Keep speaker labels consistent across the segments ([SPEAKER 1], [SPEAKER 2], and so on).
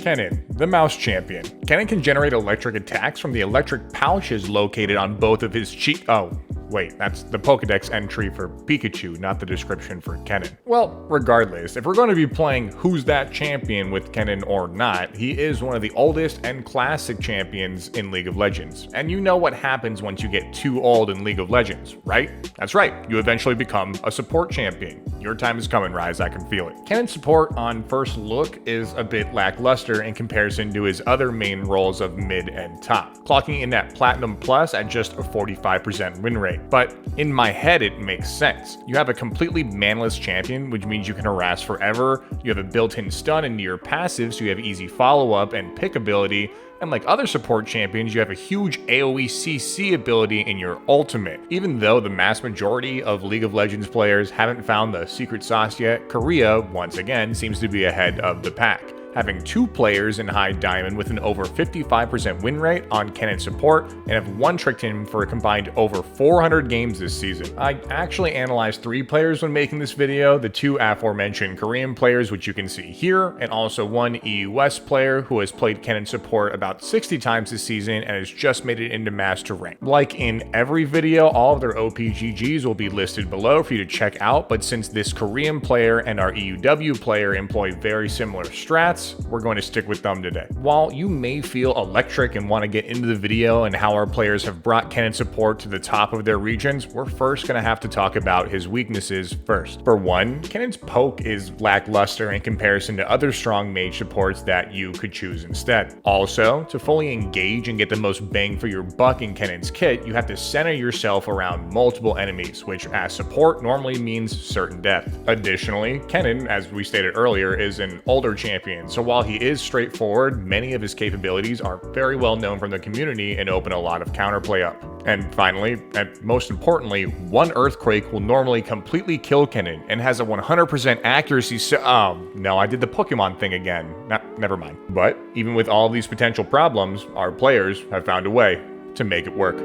[SPEAKER 1] Kennen, the mouse champion. Kennen can generate electric attacks from the electric pouches located on both of his cheek. Oh, wait, that's the Pokedex entry for Pikachu, not the description for Kennen. Well, regardless, if we're going to be playing Who's That Champion with Kennen or not, he is one of the oldest and classic champions in League of Legends. And you know what happens once you get too old in League of Legends, right? That's right, you eventually become a support champion. Your time is coming, Rise, I can feel it. Kennen's support on first look is a bit lackluster in comparison to his other main roles of mid and top, clocking in at Platinum Plus at just a 45% win rate. But in my head, it makes sense. You have a completely manless champion, which means you can harass forever, you have a built-in stun into your passive, so you have easy follow-up and pick ability, and like other support champions, you have a huge AoE CC ability in your ultimate. Even though the mass majority of League of Legends players haven't found the secret sauce yet, Korea, once again, seems to be ahead of the pack, having 2 players in high diamond with an over 55% win rate on Kennen support and have one-tricked him for a combined over 400 games this season. I actually analyzed 3 players when making this video, the 2 aforementioned Korean players, which you can see here, and also 1 EU West player who has played Kennen support about 60 times this season and has just made it into Master Rank. Like in every video, all of their OPGGs will be listed below for you to check out, but since this Korean player and our EUW player employ very similar strats, we're going to stick with them today. While you may feel electric and want to get into the video and how our players have brought Kennen support to the top of their regions, we're first going to have to talk about his weaknesses first. For one, Kennen's poke is lackluster in comparison to other strong mage supports that you could choose instead. Also, to fully engage and get the most bang for your buck in Kennen's kit, you have to center yourself around multiple enemies, which as support normally means certain death. Additionally, Kennen, as we stated earlier, is an older champion, so while he is straightforward, many of his capabilities are very well known from the community and open a lot of counterplay up. And finally, and most importantly, one Earthquake will normally completely kill Kennen and has a 100% accuracy no, I did the Pokemon thing again. Never mind. But even with all of these potential problems, our players have found a way to make it work.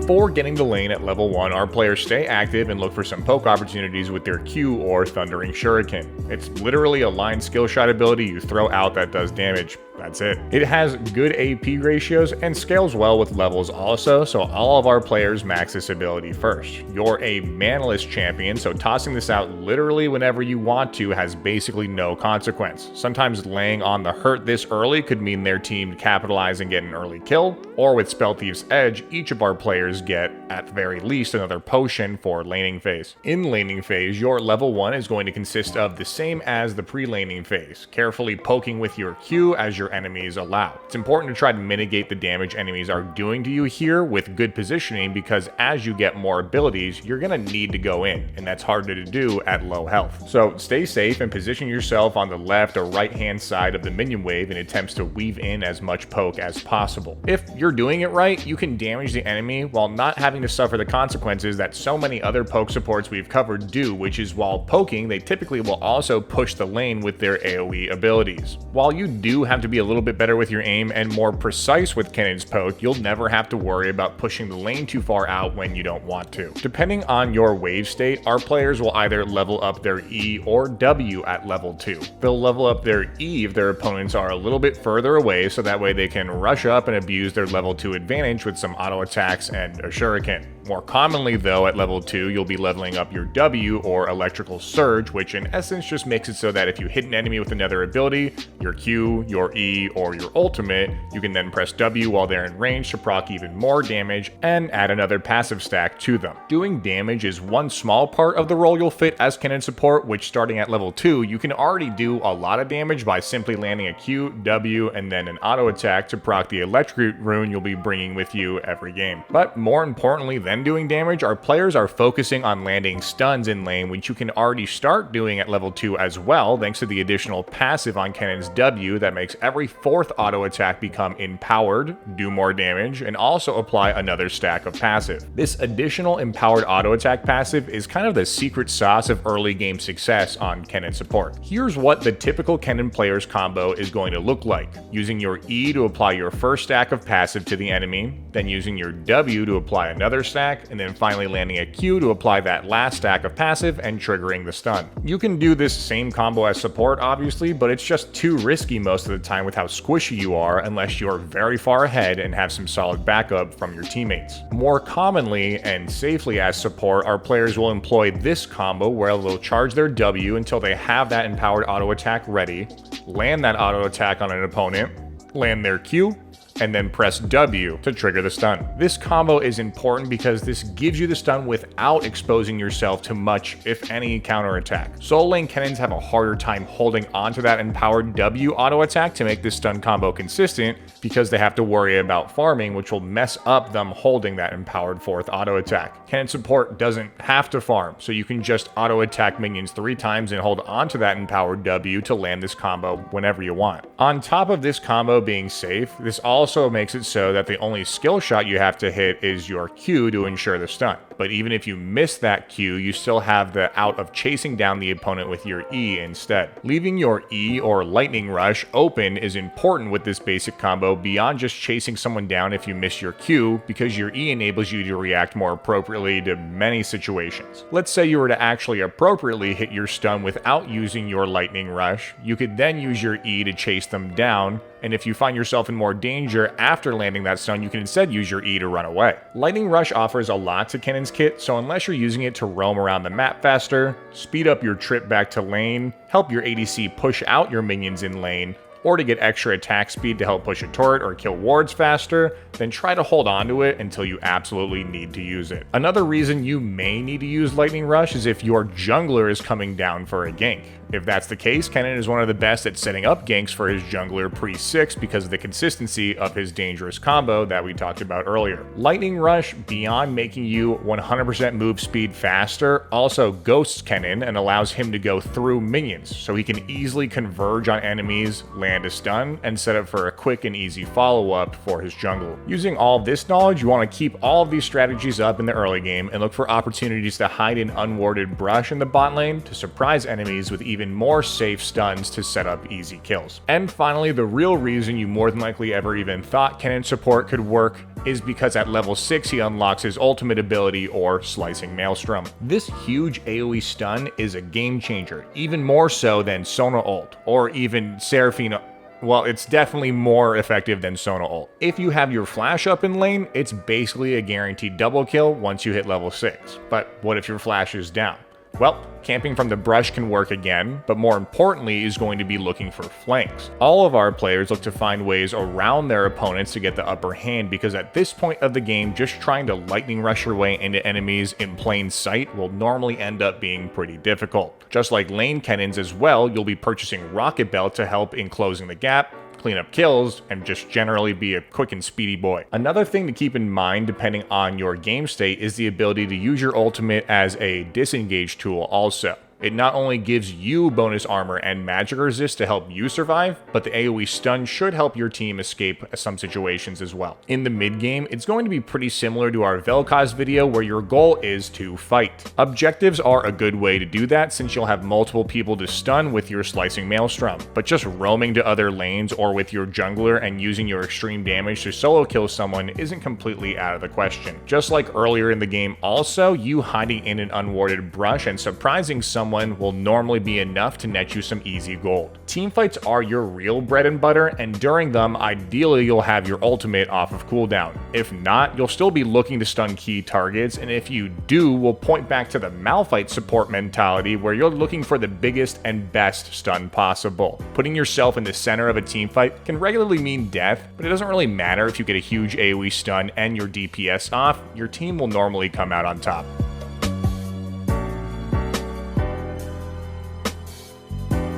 [SPEAKER 1] Before getting to lane at level 1, our players stay active and look for some poke opportunities with their Q or Thundering Shuriken. It's literally a line skill shot ability you throw out that does damage. That's it. It has good AP ratios and scales well with levels also, so all of our players max this ability first. You're a manless champion, so tossing this out literally whenever you want to has basically no consequence. Sometimes laying on the hurt this early could mean their team capitalize and get an early kill, or with Spell Thief's Edge, each of our players get, at the very least, another potion for laning phase. In laning phase, your level 1 is going to consist of the same as the pre-laning phase, carefully poking with your Q as your enemies allow. It's important to try to mitigate the damage enemies are doing to you here with good positioning, because as you get more abilities, you're going to need to go in, and that's harder to do at low health. So stay safe and position yourself on the left or right hand side of the minion wave in attempts to weave in as much poke as possible. If you're doing it right, you can damage the enemy while not having to suffer the consequences that so many other poke supports we've covered do, which is while poking, they typically will also push the lane with their AoE abilities. While you do have to be a little bit better with your aim and more precise with Kennen's poke, you'll never have to worry about pushing the lane too far out when you don't want to. Depending on your wave state, our players will either level up their E or W at level 2. They'll level up their E if their opponents are a little bit further away, so that way they can rush up and abuse their level 2 advantage with some auto attacks and a shuriken. More commonly though, at level 2, you'll be leveling up your W or Electrical Surge, which in essence just makes it so that if you hit an enemy with another ability, your Q, your E, or your ultimate, you can then press W while they're in range to proc even more damage and add another passive stack to them. Doing damage is one small part of the role you'll fit as Kennen support, which starting at level 2, you can already do a lot of damage by simply landing a Q, W, and then an auto attack to proc the electric rune you'll be bringing with you every game. But more importantly than doing damage, our players are focusing on landing stuns in lane, which you can already start doing at level 2 as well, thanks to the additional passive on Kennen's W that makes every every fourth auto attack become empowered, do more damage, and also apply another stack of passive. This additional empowered auto attack passive is kind of the secret sauce of early game success on Kennen Support. Here's what the typical Kennen player's combo is going to look like. Using your E to apply your first stack of passive to the enemy, then using your W to apply another stack, and then finally landing a Q to apply that last stack of passive and triggering the stun. You can do this same combo as support obviously, but it's just too risky most of the time with how squishy you are unless you're very far ahead and have some solid backup from your teammates. More commonly and safely as support, our players will employ this combo where they'll charge their W until they have that empowered auto attack ready, land that auto attack on an opponent, land their Q, and then press W to trigger the stun. This combo is important because this gives you the stun without exposing yourself to much, if any, counterattack. Solo lane Kennens have a harder time holding onto that empowered W auto attack to make this stun combo consistent because they have to worry about farming, which will mess up them holding that empowered fourth auto attack. Kennen Support doesn't have to farm, so you can just auto attack minions 3 times and hold onto that empowered W to land this combo whenever you want. On top of this combo being safe, this also makes it so that the only skill shot you have to hit is your Q to ensure the stun. But even if you miss that Q, you still have the out of chasing down the opponent with your E instead. Leaving your E or lightning rush open is important with this basic combo beyond just chasing someone down if you miss your Q, because your E enables you to react more appropriately to many situations. Let's say you were to actually appropriately hit your stun without using your lightning rush, you could then use your E to chase them down, and if you find yourself in more danger after landing that stun, you can instead use your E to run away. Lightning Rush offers a lot to Kennen's kit, so unless you're using it to roam around the map faster, speed up your trip back to lane, help your ADC push out your minions in lane, or to get extra attack speed to help push a turret or kill wards faster, then try to hold on to it until you absolutely need to use it. Another reason you may need to use Lightning Rush is if your jungler is coming down for a gank. If that's the case, Kennen is one of the best at setting up ganks for his jungler pre-6 because of the consistency of his dangerous combo that we talked about earlier. Lightning Rush, beyond making you 100% move speed faster, also ghosts Kennen and allows him to go through minions, so he can easily converge on enemies, land a stun, and set up for a quick and easy follow-up for his jungle. Using all of this knowledge, you want to keep all of these strategies up in the early game and look for opportunities to hide in unwarded brush in the bot lane to surprise enemies with even more safe stuns to set up easy kills. And finally, the real reason you more than likely ever even thought Kennen Support could work is because at level 6 he unlocks his ultimate ability, or Slicing Maelstrom. This huge AoE stun is a game changer, even more so than Sona ult, or even Seraphine. Well, it's definitely more effective than Sona ult. If you have your flash up in lane, it's basically a guaranteed double kill once you hit level 6. But what if your flash is down? Well, camping from the brush can work again, but more importantly is going to be looking for flanks. All of our players look to find ways around their opponents to get the upper hand, because at this point of the game, just trying to lightning rush your way into enemies in plain sight will normally end up being pretty difficult. Just like lane Kennens as well, you'll be purchasing Rocket Belt to help in closing the gap, clean up kills, and just generally be a quick and speedy boy. Another thing to keep in mind depending on your game state is the ability to use your ultimate as a disengage tool also. It not only gives you bonus armor and magic resist to help you survive, but the AoE stun should help your team escape some situations as well. In the mid game, it's going to be pretty similar to our Vel'Koz video where your goal is to fight. Objectives are a good way to do that since you'll have multiple people to stun with your Slicing Maelstrom, but just roaming to other lanes or with your jungler and using your extreme damage to solo kill someone isn't completely out of the question. Just like earlier in the game also, you hiding in an unwarded brush and surprising someone will normally be enough to net you some easy gold. Teamfights are your real bread and butter, and during them, ideally you'll have your ultimate off of cooldown. If not, you'll still be looking to stun key targets, and if you do, we'll point back to the Malphite support mentality where you're looking for the biggest and best stun possible. Putting yourself in the center of a teamfight can regularly mean death, but it doesn't really matter if you get a huge AoE stun and your DPS off, your team will normally come out on top.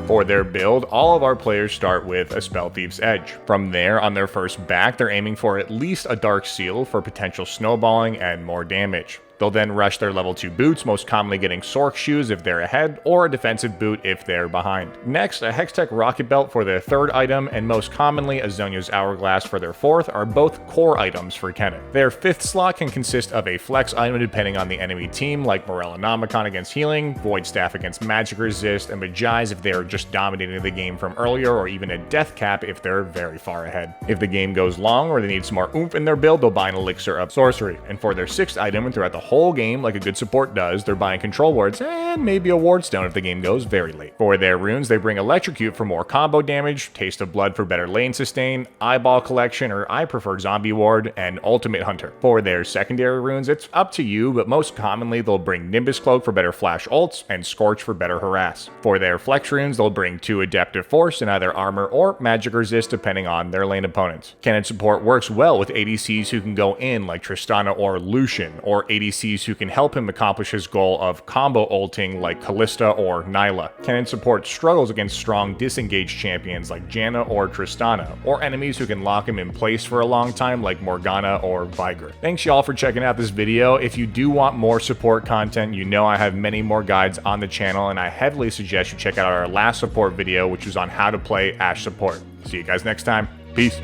[SPEAKER 1] For their build, all of our players start with a Spell Thief's Edge. From there, on their first back, they're aiming for at least a Dark Seal for potential snowballing and more damage. They'll then rush their level 2 boots, most commonly getting Sork shoes if they're ahead, or a defensive boot if they're behind. Next, a Hextech rocket belt for their 3rd item, and most commonly a Zhonya's hourglass for their 4th are both core items for Kennen. Their 5th slot can consist of a flex item depending on the enemy team, like Morellonomicon against healing, Void Staff against magic resist, and Magi's if they're just dominating the game from earlier, or even a death cap if they're very far ahead. If the game goes long or they need some more oomph in their build, they'll buy an elixir of sorcery. And for their 6th item, and throughout the whole game, like a good support does, they're buying control wards and maybe a ward stone if the game goes very late. For their runes, they bring electrocute for more combo damage, taste of blood for better lane sustain, eyeball collection, or I prefer zombie ward, and ultimate hunter. For their secondary runes, it's up to you, but most commonly they'll bring Nimbus Cloak for better flash ults and Scorch for better harass. For their flex runes, they'll bring 2 adaptive force in either armor or magic resist depending on their lane opponents. Kennen Support works well with ADCs who can go in like Tristana or Lucian, or ADCs who can help him accomplish his goal of combo ulting like Callista or Nyla. Kennen Support struggles against strong disengaged champions like Janna or Tristana, or enemies who can lock him in place for a long time like Morgana or Vigor. Thanks y'all for checking out this video. If you do want more support content, you know I have many more guides on the channel, and I heavily suggest you check out our last support video, which was on how to play Ashe support. See you guys next time. Peace.